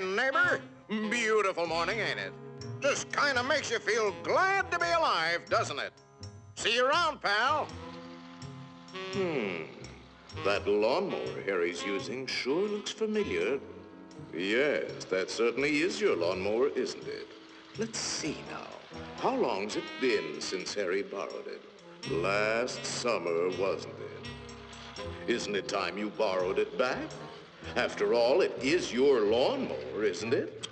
neighbor. Beautiful morning, ain't it? Just kind of makes you feel glad to be alive, doesn't it? See you around, pal. That lawnmower Harry's using sure looks familiar. Yes, that certainly is your lawnmower, isn't it? Let's see now. How long's it been since Harry borrowed it? Last summer, wasn't it? Isn't it time you borrowed it back? After all, it is your lawnmower, isn't it?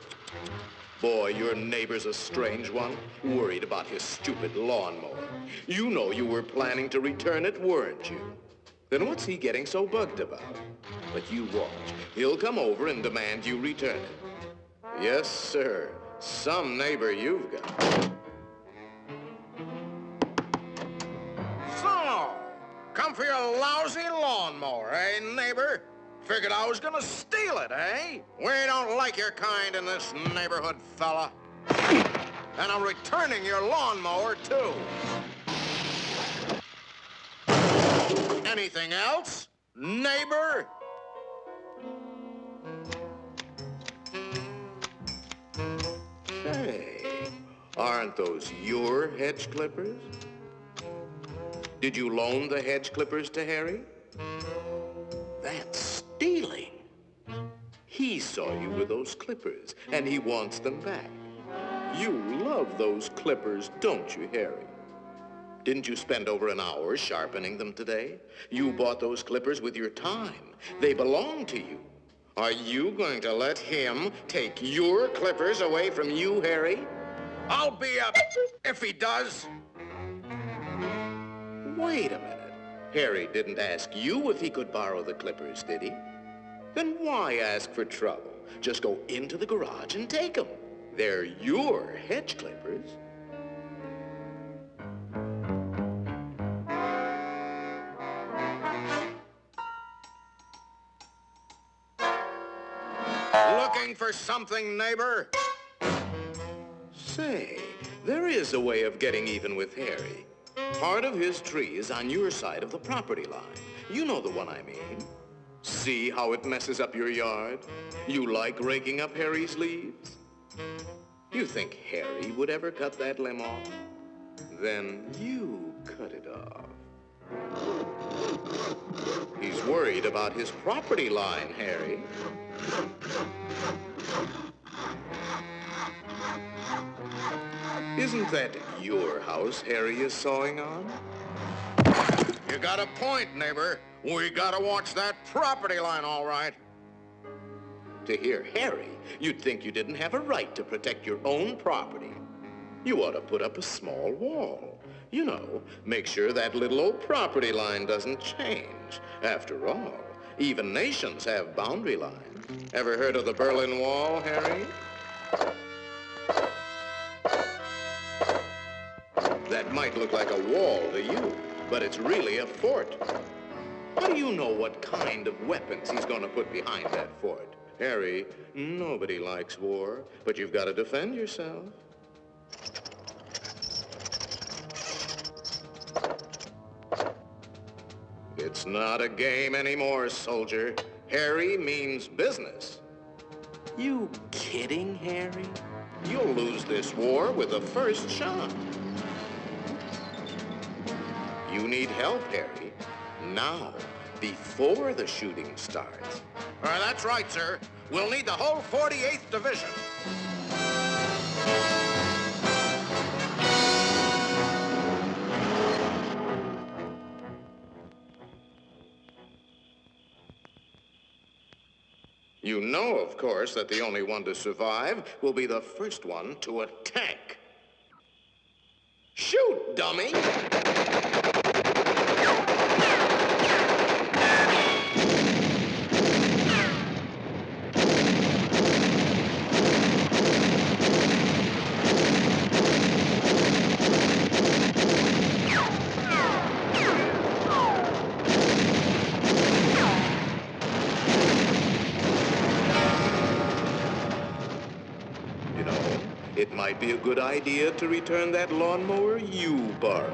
Boy, your neighbor's a strange one, worried about his stupid lawnmower. You know you were planning to return it, weren't you? Then what's he getting so bugged about? But you watch. He'll come over and demand you return it. Yes, sir. Some neighbor you've got. So, come for your lousy lawnmower, eh, neighbor? Figured I was gonna steal it, eh? We don't like your kind in this neighborhood, fella. And I'm returning your lawnmower, too. Anything else, neighbor? Say, aren't those your hedge clippers? Did you loan the hedge clippers to Harry? That's stealing. He saw you with those clippers, and he wants them back. You love those clippers, don't you, Harry? Didn't you spend over an hour sharpening them today? You bought those clippers with your time. They belong to you. Are you going to let him take your clippers away from you, Harry? I'll be up if he does. Wait a minute. Harry didn't ask you if he could borrow the clippers, did he? Then why ask for trouble? Just go into the garage and take them. They're your hedge clippers. Looking for something, neighbor? Say, there is a way of getting even with Harry. Part of his tree is on your side of the property line. You know the one I mean. See how it messes up your yard? You like raking up Harry's leaves? You think Harry would ever cut that limb off? Then you cut it off. He's worried about his property line, Harry. Isn't that your house Harry is sawing on? You got a point, neighbor. We gotta watch that property line, all right. To hear Harry, you'd think you didn't have a right to protect your own property. You ought to put up a small wall. You know, make sure that little old property line doesn't change. After all, even nations have boundary lines. Ever heard of the Berlin Wall, Harry? That might look like a wall to you, but it's really a fort. How do you know what kind of weapons he's going to put behind that fort? Harry, nobody likes war, but you've got to defend yourself. It's not a game anymore, soldier. Harry means business. You kidding, Harry? You'll lose this war with the first shot. You need help, Harry. Now, before the shooting starts. That's right, sir. We'll need the whole 48th Division. You know, of course, that the only one to survive will be the first one to attack. Shoot, dummy! It might be a good idea to return that lawnmower you borrowed.